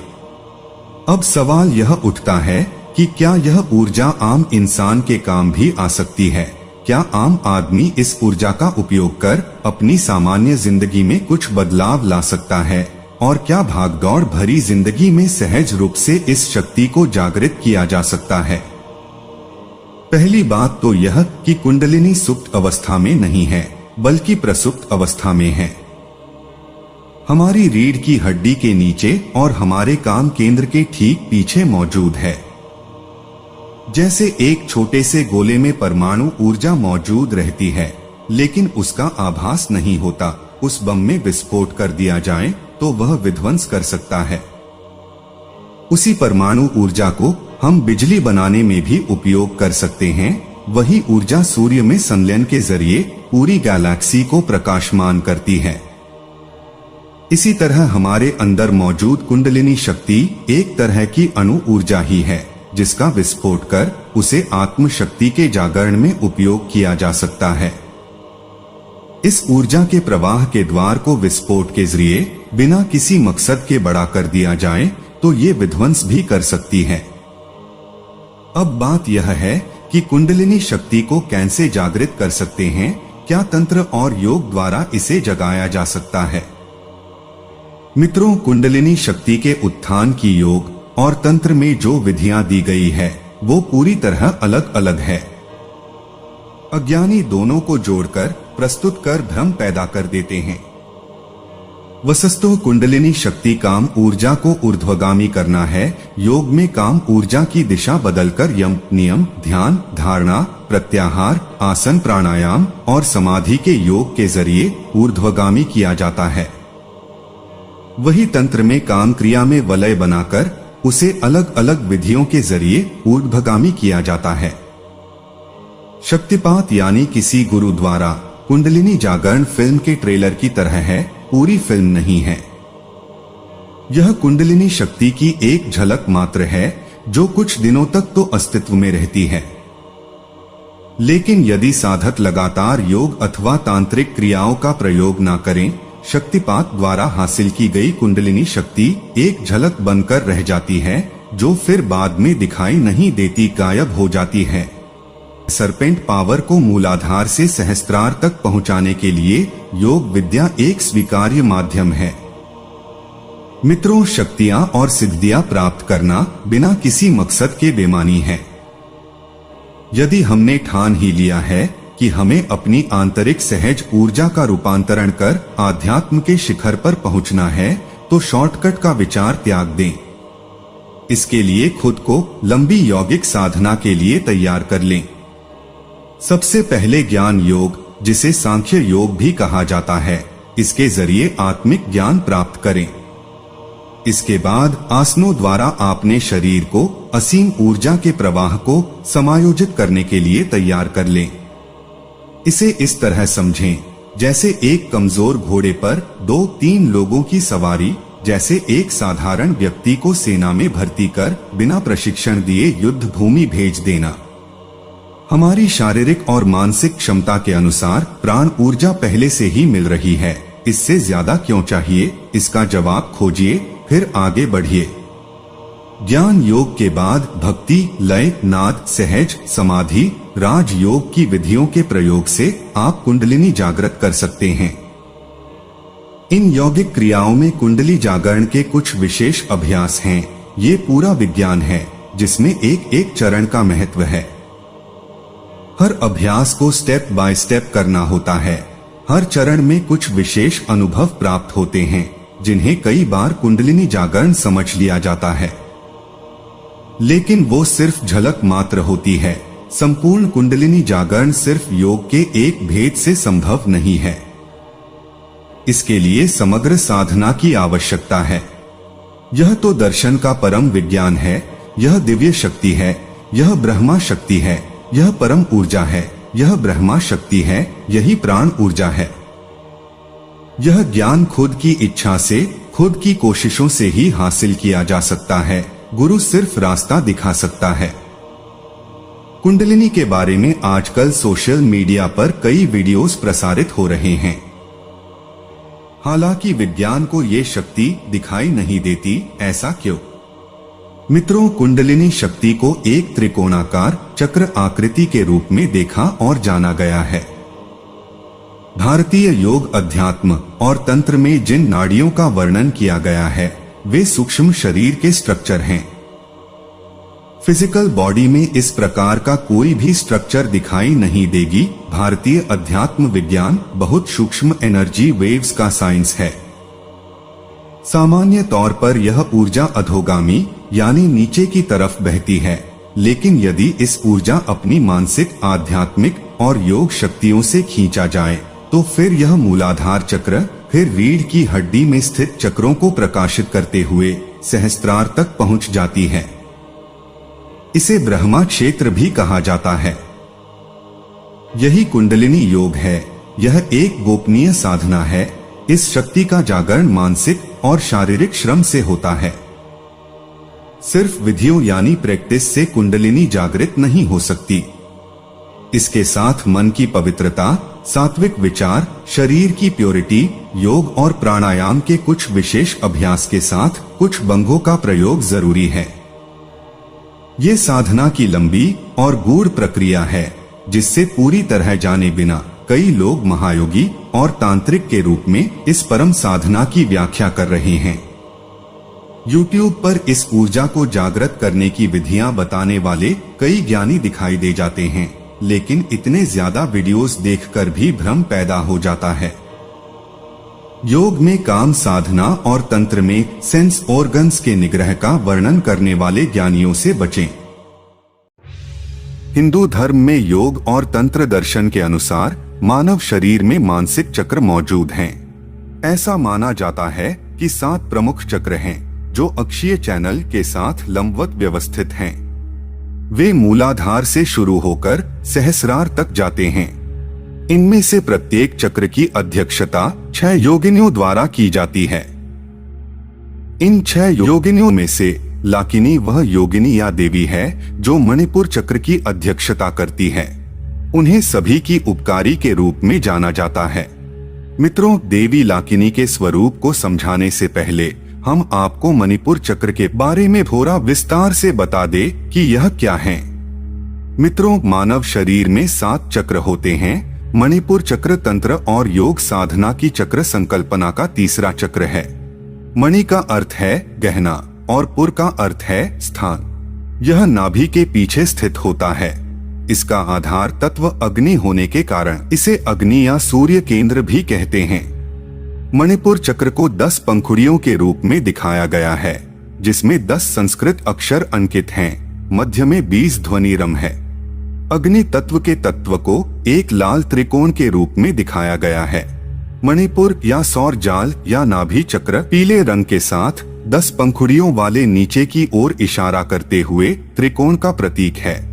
अब सवाल यह उठता है कि क्या यह ऊर्जा आम इंसान के काम भी आ सकती है? क्या आम आदमी इस ऊर्जा का उपयोग कर अपनी सामान्य जिंदगी में कुछ बदलाव ला सकता है? और क्या भागदौड़ भरी जिंदगी में सहज रूप से इस शक्ति को जागृत किया जा सकता है? पहली बात तो यह कि कुंडलिनी सुप्त अवस्था में नहीं है बल्कि प्रसुप्त अवस्था में है। हमारी रीढ़ की हड्डी के नीचे और हमारे काम केंद्र के ठीक पीछे मौजूद है। जैसे एक छोटे से गोले में परमाणु ऊर्जा मौजूद रहती है लेकिन उसका आभास नहीं होता, उस बम में विस्फोट कर दिया जाए तो वह विध्वंस कर सकता है। उसी परमाणु ऊर्जा को हम बिजली बनाने में भी उपयोग कर सकते हैं। वही ऊर्जा सूर्य में संलयन के जरिए पूरी गैलेक्सी को प्रकाशमान करती है। इसी तरह हमारे अंदर मौजूद कुंडलिनी शक्ति एक तरह की अणु ऊर्जा ही है जिसका विस्फोट कर उसे आत्म शक्ति के जागरण में उपयोग किया जा सकता है। इस ऊर्जा के प्रवाह के द्वार को विस्फोट के जरिए बिना किसी मकसद के बड़ा कर दिया जाए तो ये विध्वंस भी कर सकती है। अब बात यह है कि कुंडलिनी शक्ति को कैसे जागृत कर सकते हैं? क्या तंत्र और योग द्वारा इसे जगाया जा सकता है? मित्रों, कुंडलिनी शक्ति के उत्थान की योग और तंत्र में जो विधियां दी गई है वो पूरी तरह अलग अलग है। अज्ञानी दोनों को जोड़कर प्रस्तुत कर भ्रम पैदा कर देते हैं। वस्तुतः कुंडलिनी शक्ति काम ऊर्जा को ऊर्ध्वगामी करना है। योग में काम ऊर्जा की दिशा बदलकर यम, नियम, ध्यान, धारणा, प्रत्याहार, आसन, प्राणायाम और समाधि के योग के जरिए ऊर्ध्वगामी किया जाता है। वही तंत्र में काम क्रिया में वलय बनाकर उसे अलग अलग विधियों के जरिए ऊर्ध्वगामी किया जाता है। शक्तिपात यानी किसी गुरु द्वारा कुंडलिनी जागरण फिल्म के ट्रेलर की तरह है, पूरी फिल्म नहीं है। यह कुंडलिनी शक्ति की एक झलक मात्र है जो कुछ दिनों तक तो अस्तित्व में रहती है, लेकिन यदि साधक लगातार योग अथवा तांत्रिक क्रियाओं का प्रयोग न करें, शक्तिपात द्वारा हासिल की गई कुंडलिनी शक्ति एक झलक बनकर रह जाती है, जो फिर बाद में दिखाई नहीं देती, गायब हो जाती है। सरपेंट पावर को मूलाधार से सहस्त्रार तक पहुंचाने के लिए योग विद्या एक स्वीकार्य माध्यम है। मित्रों, शक्तियां और सिद्धियां प्राप्त करना बिना किसी मकसद के बेमानी है। यदि हमने ठान ही लिया है कि हमें अपनी आंतरिक सहज ऊर्जा का रूपांतरण कर आध्यात्म के शिखर पर पहुंचना है, तो शॉर्टकट का विचार त्याग दें। इसके लिए खुद को लंबी यौगिक साधना के लिए तैयार कर लें। सबसे पहले ज्ञान योग, जिसे सांख्य योग भी कहा जाता है, इसके जरिए आत्मिक ज्ञान प्राप्त करें। इसके बाद आसनों द्वारा आपने शरीर को असीम ऊर्जा के प्रवाह को समायोजित करने के लिए तैयार कर लें। इसे इस तरह समझें जैसे एक कमजोर घोड़े पर 2-3 लोगों की सवारी, जैसे एक साधारण व्यक्ति को सेना में भर्ती कर बिना प्रशिक्षण दिए युद्ध भूमि भेज देना। हमारी शारीरिक और मानसिक क्षमता के अनुसार प्राण ऊर्जा पहले से ही मिल रही है, इससे ज्यादा क्यों चाहिए? इसका जवाब खोजिए, फिर आगे बढ़िए। ज्ञान योग के बाद भक्ति, लय, नाद, सहज, समाधि, राज योग की विधियों के प्रयोग से आप कुंडलिनी जागृत कर सकते हैं। इन यौगिक क्रियाओं में कुंडली जागरण के कुछ विशेष अभ्यास हैं। ये पूरा विज्ञान है जिसमें एक एक चरण का महत्व है। हर अभ्यास को स्टेप बाय स्टेप करना होता है। हर चरण में कुछ विशेष अनुभव प्राप्त होते हैं, जिन्हें कई बार कुंडलिनी जागरण समझ लिया जाता है, लेकिन वो सिर्फ झलक मात्र होती है। संपूर्ण कुंडलिनी जागरण सिर्फ योग के एक भेद से संभव नहीं है। इसके लिए समग्र साधना की आवश्यकता है। यह तो दर्शन का परम विज्ञान है, यह दिव्य शक्ति है, यह ब्रह्मा शक्ति है, यह परम ऊर्जा है, यह ब्रह्मा शक्ति है, यही प्राण ऊर्जा है। यह ज्ञान खुद की इच्छा से, खुद की कोशिशों से ही हासिल किया जा सकता है। गुरु सिर्फ रास्ता दिखा सकता है। कुंडलिनी के बारे में आजकल सोशल मीडिया पर कई वीडियोस प्रसारित हो रहे हैं। हालांकि विज्ञान को ये शक्ति दिखाई नहीं देती। ऐसा क्यों? मित्रों, कुंडलिनी शक्ति को एक त्रिकोणाकार चक्र आकृति के रूप में देखा और जाना गया है। भारतीय योग, अध्यात्म और तंत्र में जिन नाड़ियों का वर्णन किया गया है, वे सूक्ष्म शरीर के स्ट्रक्चर हैं। फिजिकल बॉडी में इस प्रकार का कोई भी स्ट्रक्चर दिखाई नहीं देगी। भारतीय अध्यात्म विज्ञान बहुत सूक्ष्म एनर्जी वेव्स का साइंस है। सामान्य तौर पर यह ऊर्जा अधोगामी यानी नीचे की तरफ बहती है, लेकिन यदि इस ऊर्जा अपनी मानसिक, आध्यात्मिक और योग शक्तियों से खींचा जाए, तो फिर यह मूलाधार चक्र, फिर रीढ़ की हड्डी में स्थित चक्रों को प्रकाशित करते हुए सहस्त्रार तक पहुंच जाती है। इसे ब्रह्मा क्षेत्र भी कहा जाता है। यही कुंडलिनी योग है। यह एक गोपनीय साधना है। इस शक्ति का जागरण मानसिक और शारीरिक श्रम से होता है। सिर्फ विधियों यानी प्रैक्टिस से कुंडलिनी जागृत नहीं हो सकती। इसके साथ मन की पवित्रता, सात्विक विचार, शरीर की प्योरिटी, योग और प्राणायाम के कुछ विशेष अभ्यास के साथ कुछ भंगों का प्रयोग जरूरी है। ये साधना की लंबी और गूढ़ प्रक्रिया है, जिससे पूरी तरह जाने बिना कई लोग महायोगी और तांत्रिक के रूप में इस परम साधना की व्याख्या कर रहे हैं। YouTube पर इस ऊर्जा को जागृत करने की विधियां बताने वाले कई ज्ञानी दिखाई दे जाते हैं, लेकिन इतने ज्यादा वीडियोस देखकर भी भ्रम पैदा हो जाता है। योग में काम साधना और तंत्र में सेंस ऑर्गन्स के निग्रह का वर्णन करने वाले ज्ञानियों से बचें। हिंदू धर्म में योग और तंत्र दर्शन के अनुसार मानव शरीर में मानसिक चक्र मौजूद हैं। ऐसा माना जाता है कि 7 प्रमुख चक्र हैं, जो अक्षीय चैनल के साथ लंबवत व्यवस्थित हैं। वे मूलाधार से शुरू होकर सहस्रार तक जाते हैं। इनमें से प्रत्येक चक्र की अध्यक्षता 6 योगिनियों द्वारा की जाती है। इन 6 योगिनियों में से लाकिनी वह योगिनी या देवी है जो मणिपुर चक्र की अध्यक्षता करती है। उन्हें सभी की उपकारी के रूप में जाना जाता है। मित्रों, देवी लाकिनी के स्वरूप को समझाने से पहले हम आपको मणिपुर चक्र के बारे में थोड़ा विस्तार से बता दे कि यह क्या है। मित्रों, मानव शरीर में 7 चक्र होते हैं। मणिपुर चक्र तंत्र और योग साधना की चक्र संकल्पना का तीसरा चक्र है। मणि का अर्थ है गहना और पुर का अर्थ है स्थान। यह नाभि के पीछे स्थित होता है। इसका आधार तत्व अग्नि होने के कारण इसे अग्नि या सूर्य केंद्र भी कहते हैं। मणिपुर चक्र को 10 पंखुड़ियों के रूप में दिखाया गया है, जिसमें 10 संस्कृत अक्षर अंकित हैं। मध्य में 20 ध्वनि रम है। अग्नि तत्व के तत्व को एक लाल त्रिकोण के रूप में दिखाया गया है। मणिपुर या सौर जाल या नाभि चक्र पीले रंग के साथ 10 पंखुड़ियों वाले नीचे की ओर इशारा करते हुए त्रिकोण का प्रतीक है।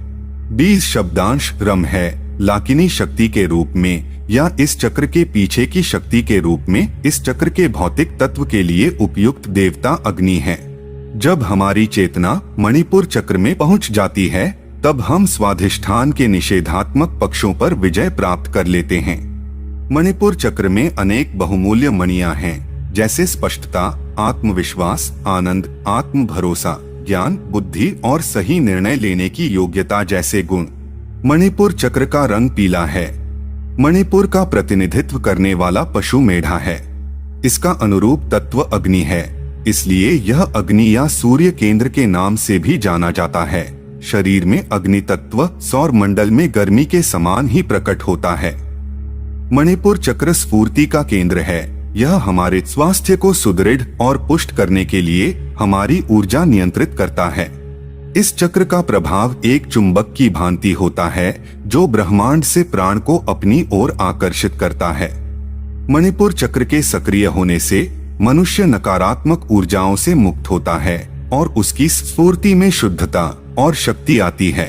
20 शब्दांश रम है। लाकिनी शक्ति के रूप में या इस चक्र के पीछे की शक्ति के रूप में इस चक्र के भौतिक तत्व के लिए उपयुक्त देवता अग्नि है। जब हमारी चेतना मणिपुर चक्र में पहुंच जाती है, तब हम स्वाधिष्ठान के निषेधात्मक पक्षों पर विजय प्राप्त कर लेते हैं। मणिपुर चक्र में अनेक बहुमूल्य मणियां हैं, जैसे स्पष्टता, आत्मविश्वास, आनंद, आत्म भरोसा, ज्ञान, बुद्धि और सही निर्णय लेने की योग्यता जैसे गुण। मणिपुर चक्र का रंग पीला है। मणिपुर का प्रतिनिधित्व करने वाला पशु मेढा है। इसका अनुरूप तत्व अग्नि है, इसलिए यह अग्नि या सूर्य केंद्र के नाम से भी जाना जाता है। शरीर में अग्नि तत्व सौर मंडल में गर्मी के समान ही प्रकट होता है। मणिपुर चक्र स्फूर्ति का केंद्र है। यह हमारे स्वास्थ्य को सुदृढ़ और पुष्ट करने के लिए हमारी ऊर्जा नियंत्रित करता है। इस चक्र का प्रभाव एक चुंबक की भांति होता है, जो ब्रह्मांड से प्राण को अपनी ओर आकर्षित करता है। मणिपुर चक्र के सक्रिय होने से मनुष्य नकारात्मक ऊर्जाओं से मुक्त होता है और उसकी स्फूर्ति में शुद्धता और शक्ति आती है।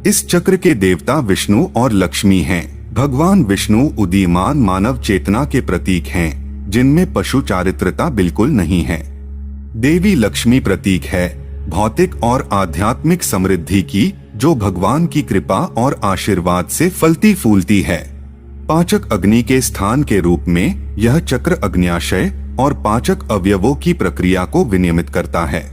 इस चक्र के देवता विष्णु और लक्ष्मी हैं। भगवान विष्णु उदीयमान मानव चेतना के प्रतीक हैं, जिनमें पशु चारित्रता बिल्कुल नहीं है। देवी लक्ष्मी प्रतीक है भौतिक और आध्यात्मिक समृद्धि की, जो भगवान की कृपा और आशीर्वाद से फलती फूलती है। पाचक अग्नि के स्थान के रूप में यह चक्र अग्न्याशय और पाचक अवयवों की प्रक्रिया को विनियमित करता है।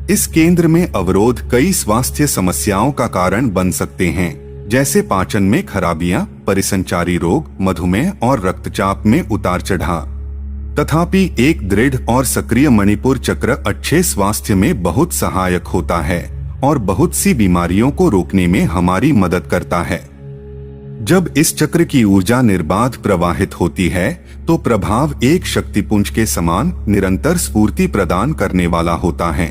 इस केंद्र में अवरोध कई स्वास्थ्य समस्याओं का कारण बन सकते हैं, जैसे पाचन में खराबियां, परिसंचारी रोग, मधुमेह और रक्तचाप में उतार चढ़ाव। तथापि एक दृढ़ और सक्रिय मणिपुर चक्र अच्छे स्वास्थ्य में बहुत सहायक होता है और बहुत सी बीमारियों को रोकने में हमारी मदद करता है। जब इस चक्र की ऊर्जा निर्बाध प्रवाहित होती है, तो प्रभाव एक शक्तिपुंज के समान निरंतर स्फूर्ति प्रदान करने वाला होता है।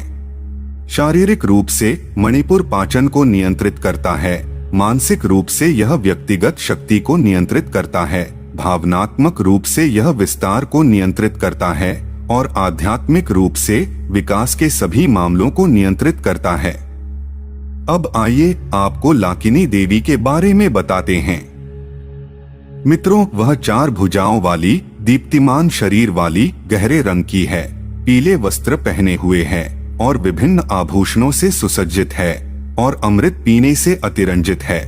शारीरिक रूप से मणिपुर पाचन को नियंत्रित करता है। मानसिक रूप से यह व्यक्तिगत शक्ति को नियंत्रित करता है। भावनात्मक रूप से यह विस्तार को नियंत्रित करता है और आध्यात्मिक रूप से विकास के सभी मामलों को नियंत्रित करता है। अब आइए आपको लाकिनी देवी के बारे में बताते हैं। मित्रों, वह 4 भुजाओं वाली दीप्तिमान शरीर वाली गहरे रंग की है, पीले वस्त्र पहने हुए है और विभिन्न आभूषणों से सुसज्जित है और अमृत पीने से अतिरंजित है,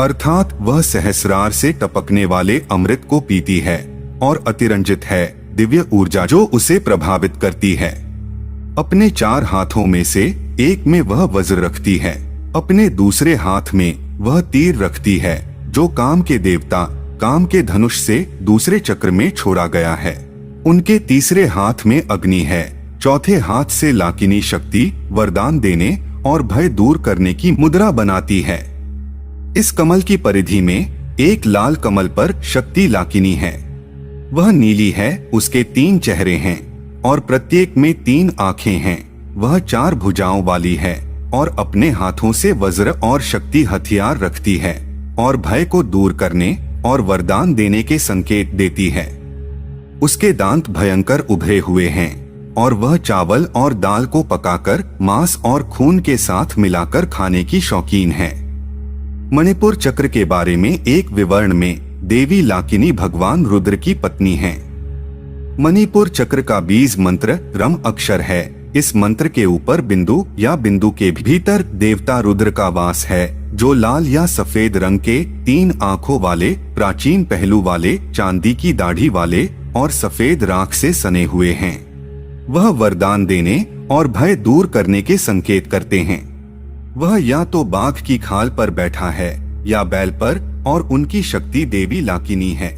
अर्थात वह सहस्रार से टपकने वाले अमृत को पीती है और अतिरंजित है दिव्य ऊर्जा जो उसे प्रभावित करती है। अपने 4 हाथों में से एक में वह वज्र रखती है, अपने दूसरे हाथ में वह तीर रखती है, जो काम के देवता काम के धनुष से दूसरे चक्र में छोड़ा गया है। उनके तीसरे हाथ में अग्नि है, चौथे हाथ से लाकिनी शक्ति वरदान देने और भय दूर करने की मुद्रा बनाती है। इस कमल की परिधि में एक लाल कमल पर शक्ति लाकिनी है। वह नीली है, उसके 3 चेहरे हैं और प्रत्येक में 3 आंखें हैं। वह 4 भुजाओं वाली है और अपने हाथों से वज्र और शक्ति हथियार रखती है और भय को दूर करने और वरदान देने के संकेत देती है। उसके दांत भयंकर उभरे हुए हैं और वह चावल और दाल को पकाकर मांस और खून के साथ मिलाकर खाने की शौकीन है। मणिपुर चक्र के बारे में एक विवरण में देवी लाकिनी भगवान रुद्र की पत्नी है। मणिपुर चक्र का बीज मंत्र रम अक्षर है। इस मंत्र के ऊपर बिंदु या बिंदु के भीतर देवता रुद्र का वास है। जो लाल या सफेद रंग के 3 आंखों वाले, प्राचीन पहलू वाले, चांदी की दाढ़ी वाले और सफेद राख से सने हुए हैं। वह वरदान देने और भय दूर करने के संकेत करते हैं। वह या तो बाघ की खाल पर बैठा है या बैल पर, और उनकी शक्ति देवी लाकिनी है।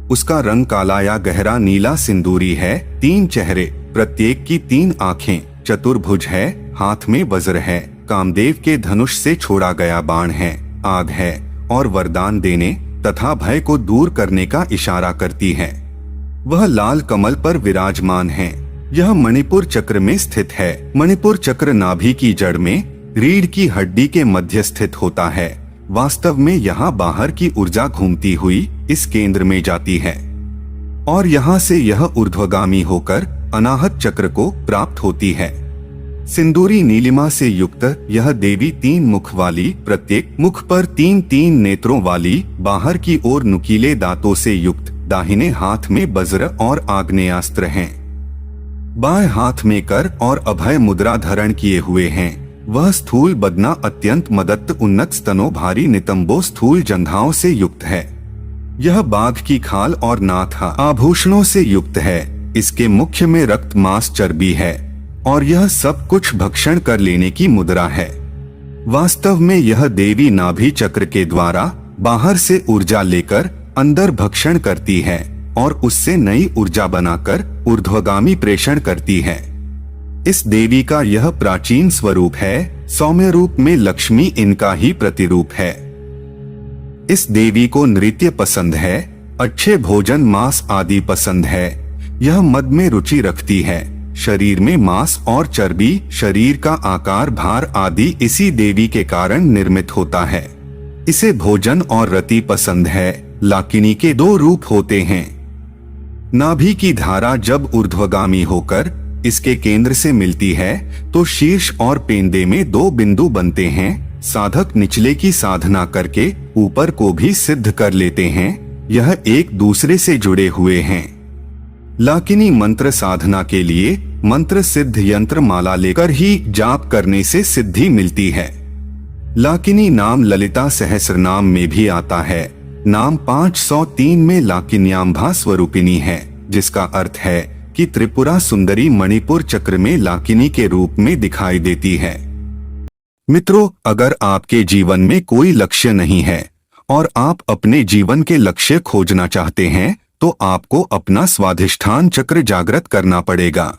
उसका रंग काला या गहरा नीला सिंदूरी है। 3 चेहरे, प्रत्येक की 3 आंखें, चतुर्भुज है, हाथ में वज्र है, कामदेव के धनुष से छोड़ा गया बाण है, आग है और वरदान देने तथा भय को दूर करने का इशारा करती है। वह लाल कमल पर विराजमान है। यह मणिपुर चक्र में स्थित है। मणिपुर चक्र नाभि की जड़ में रीढ़ की हड्डी के मध्य स्थित होता है। वास्तव में यहाँ बाहर की ऊर्जा घूमती हुई इस केंद्र में जाती है और यहाँ से यह ऊर्ध्वगामी होकर अनाहत चक्र को प्राप्त होती है। सिंदूरी नीलिमा से युक्त यह देवी 3 मुख वाली, प्रत्येक मुख पर 3-3 नेत्रों वाली, बाहर की ओर नुकीले दांतों से युक्त, दाहिने हाथ में वज्र और आग्नेयास्त्र हैं। बाएं हाथ में कर और अभय मुद्रा धारण किए हुए हैं। वह स्थूल बदना, अत्यंत मदत्त, उन्नत स्तनों, भारी नितंबों, स्थूल जंघाओं से युक्त है। यह बाघ की खाल और नाथा आभूषणों से युक्त है। इसके मुख्य में रक्त, मांस, चर्बी है और यह सब कुछ भक्षण कर लेने की मुद्रा है। वास्तव में यह देवी नाभि चक्र के द्वारा बाहर से ऊर्जा लेकर अंदर भक्षण करती है और उससे नई ऊर्जा बनाकर ऊर्ध्वगामी प्रेषण करती है। इस देवी का यह प्राचीन स्वरूप है। सौम्य रूप में लक्ष्मी इनका ही प्रतिरूप है। इस देवी को नृत्य पसंद है, अच्छे भोजन, मांस आदि पसंद है। यह मद में रुचि रखती है। शरीर में मांस और चर्बी, शरीर का आकार, भार आदि इसी देवी के कारण निर्मित होता है। इसे भोजन और रति पसंद है। लाकिनी के 2 रूप होते हैं। नाभि की धारा जब ऊर्ध्वगामी होकर इसके केंद्र से मिलती है तो शीर्ष और पेंदे में 2 बिंदु बनते हैं। साधक निचले की साधना करके ऊपर को भी सिद्ध कर लेते हैं। यह एक दूसरे से जुड़े हुए हैं। लाकिनी मंत्र साधना के लिए मंत्र सिद्ध यंत्र माला लेकर ही जाप करने से सिद्धि मिलती है। लाकिनी नाम ललिता सहस्रनाम में भी आता है। नाम 503 में लाकिन्यांभा स्वरूपिणी है, जिसका अर्थ है कि त्रिपुरा सुंदरी मणिपुर चक्र में लाकिनी के रूप में दिखाई देती है। मित्रों, अगर आपके जीवन में कोई लक्ष्य नहीं है और आप अपने जीवन के लक्ष्य खोजना चाहते हैं तो आपको अपना स्वाधिष्ठान चक्र जागृत करना पड़ेगा।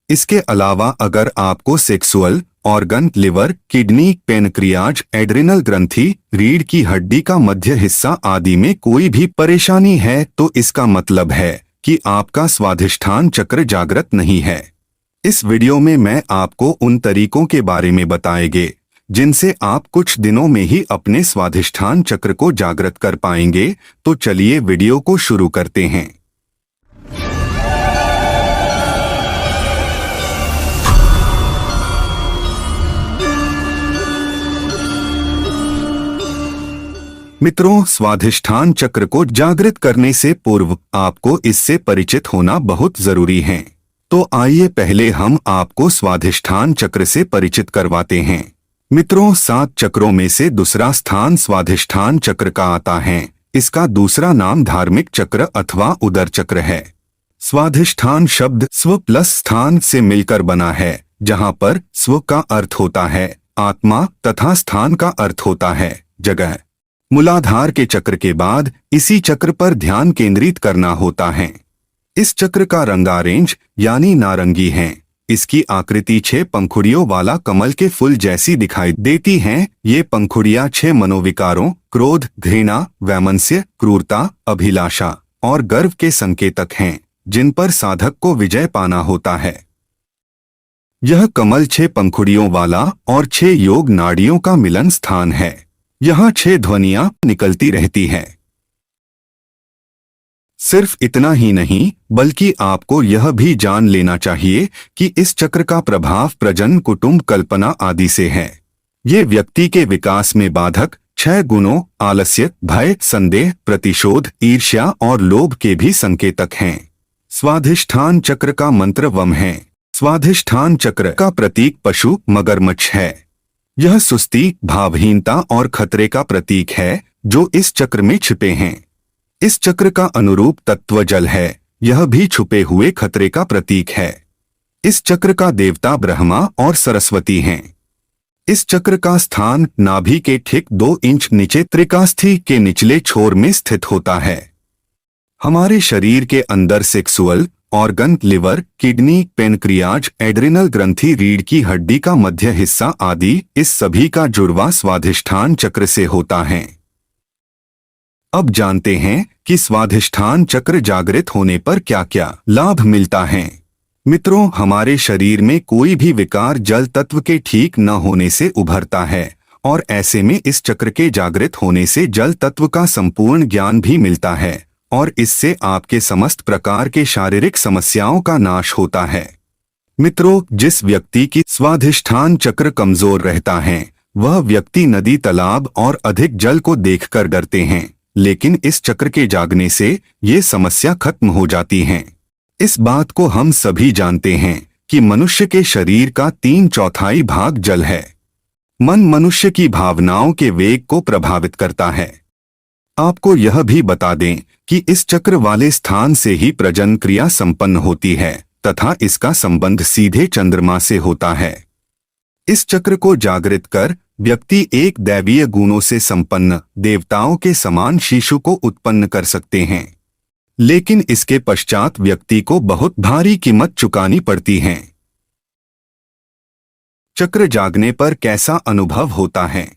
इसके अलावा अगर आपको sexual organ, liver, kidney, pancreas, adrenal ग्रंथि, रीढ़ की हड्डी का मध्य हिस्सा आदि में कोई भी परेशानी है तो इसका मतलब है कि आपका स्वाधिष्ठान चक्र जागृत नहीं है। इस वीडियो में मैं आपको उन तरीकों के बारे में बताएंगे जिनसे आप कुछ दिनों में ही अपने स्वाधिष्ठान चक्र को जागृत कर पाएंगे। तो चलिए वीडियो को शुरू करते हैं। मित्रों, स्वाधिष्ठान चक्र को जागृत करने से पूर्व आपको इससे परिचित होना बहुत जरूरी है। तो आइए पहले हम आपको स्वाधिष्ठान चक्र से परिचित करवाते हैं। मित्रों, 7 चक्रों में से दूसरा स्थान स्वाधिष्ठान चक्र का आता है। इसका दूसरा नाम धार्मिक चक्र अथवा उदर चक्र है। स्वाधिष्ठान शब्द स्व प्लस स्थान से मिलकर बना है, जहाँ पर स्व का अर्थ होता है आत्मा तथा स्थान का अर्थ होता है जगह। मूलाधार के चक्र के बाद इसी चक्र पर ध्यान केंद्रित करना होता है। इस चक्र का रंगारेंज यानी नारंगी है। इसकी आकृति 6 पंखुड़ियों वाला कमल के फूल जैसी दिखाई देती हैं। ये पंखुड़ियां 6 मनोविकारों क्रोध, घृणा, वैमनस्य, क्रूरता, अभिलाषा और गर्व के संकेतक हैं, जिन पर साधक को विजय पाना होता है। यह कमल 6 पंखुड़ियों वाला और 6 योग नाड़ियों का मिलन स्थान है। यहाँ 6 ध्वनियां निकलती रहती है। सिर्फ इतना ही नहीं, बल्कि आपको यह भी जान लेना चाहिए कि इस चक्र का प्रभाव प्रजनन, कुटुंब, कल्पना आदि से है। ये व्यक्ति के विकास में बाधक 6 गुणों आलस्य, भय, संदेह, प्रतिशोध, ईर्ष्या और लोभ के भी संकेतक हैं। स्वाधिष्ठान चक्र का मंत्र वम है। स्वाधिष्ठान चक्र का प्रतीक पशु मगरमच्छ है। यह सुस्ती, भावहीनता और खतरे का प्रतीक है जो इस चक्र में छिपे हैं। इस चक्र का अनुरूप तत्व जल है, यह भी छुपे हुए खतरे का प्रतीक है। इस चक्र का देवता ब्रह्मा और सरस्वती हैं। इस चक्र का स्थान नाभि के ठीक 2 इंच नीचे त्रिकास्थि के निचले छोर में स्थित होता है। हमारे शरीर के अंदर sexual organ, liver, kidney, pancreas, adrenal ग्रंथि, रीढ़ की हड्डी का मध्य हिस्सा आदि इस सभी का जुड़वा स्वाधिष्ठान चक्र से होता है। अब जानते हैं कि स्वाधिष्ठान चक्र जागृत होने पर क्या क्या लाभ मिलता है। मित्रों, हमारे शरीर में कोई भी विकार जल तत्व के ठीक न होने से उभरता है और ऐसे में इस चक्र के जागृत होने से जल तत्व का संपूर्ण ज्ञान भी मिलता है और इससे आपके समस्त प्रकार के शारीरिक समस्याओं का नाश होता है। मित्रों, जिस व्यक्ति की स्वाधिष्ठान चक्र कमजोर रहता है वह व्यक्ति नदी, तालाब और अधिक जल को देखकर डरते हैं, लेकिन इस चक्र के जागने से ये समस्या खत्म हो जाती है। इस बात को हम सभी जानते हैं कि मनुष्य के शरीर का 3/4 भाग जल है। मन मनुष्य की भावनाओं के वेग को प्रभावित करता है। आपको यह भी बता दें कि इस चक्र वाले स्थान से ही प्रजनन क्रिया संपन्न होती है तथा इसका संबंध सीधे चंद्रमा से होता है। इस चक्र को जागृत कर व्यक्ति एक दैवीय गुणों से संपन्न देवताओं के समान शिशु को उत्पन्न कर सकते हैं, लेकिन इसके पश्चात व्यक्ति को बहुत भारी कीमत चुकानी पड़ती है। चक्र जागने पर कैसा अनुभव होता है?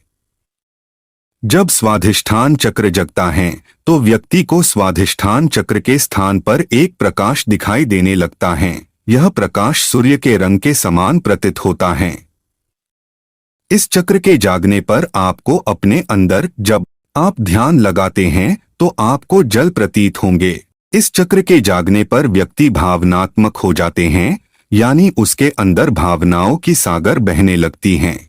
जब स्वाधिष्ठान चक्र जगता है तो व्यक्ति को स्वाधिष्ठान चक्र के स्थान पर एक प्रकाश दिखाई देने लगता है। यह प्रकाश सूर्य के रंग के समान प्रतीत होता है। इस चक्र के जागने पर आपको अपने अंदर जब आप ध्यान लगाते हैं तो आपको जल प्रतीत होंगे। इस चक्र के जागने पर व्यक्ति भावनात्मक हो जाते हैं, यानी उसके अंदर भावनाओं की सागर बहने लगती हैं।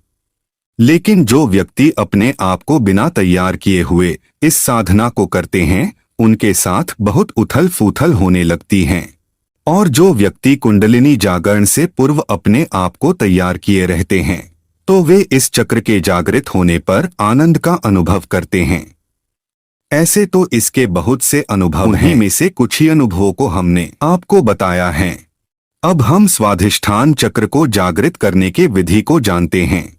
लेकिन जो व्यक्ति अपने आप को बिना तैयार किए हुए इस साधना को करते हैं उनके साथ बहुत उथल फूथल होने लगती हैं, और जो व्यक्ति कुंडलिनी जागरण से पूर्व अपने आप को तैयार किए रहते हैं तो वे इस चक्र के जागृत होने पर आनंद का अनुभव करते हैं। ऐसे तो इसके बहुत से अनुभव हैं, में से कुछ ही अनुभवों को हमने आपको बताया है। अब हम स्वाधिष्ठान चक्र को जागृत करने के विधि को जानते हैं।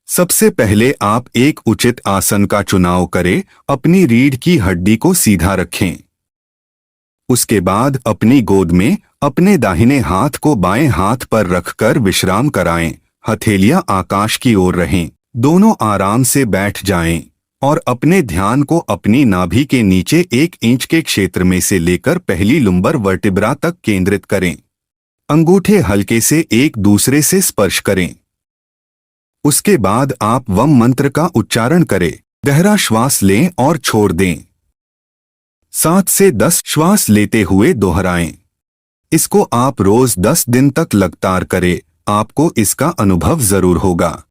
सबसे पहले आप एक उचित आसन का चुनाव करें, अपनी रीढ़ की हड्डी को सीधा रखें। उसके बाद अपनी गोद में अपने दाहिने हाथ को बाएं हाथ पर रखकर विश्राम कराएं। हथेलियां आकाश की ओर रहें, दोनों आराम से बैठ जाएं और अपने ध्यान को अपनी नाभि के नीचे 1 इंच के क्षेत्र में से लेकर पहली लुम्बर वर्टिब्रा तक केंद्रित करें। अंगूठे हल्के से एक दूसरे से स्पर्श करें। उसके बाद आप वम मंत्र का उच्चारण करें। गहरा श्वास लें और छोड़ दें। 7 से 10 श्वास लेते हुए दोहराएं। इसको आप रोज 10 दिन तक लगातार करें, आपको इसका अनुभव जरूर होगा।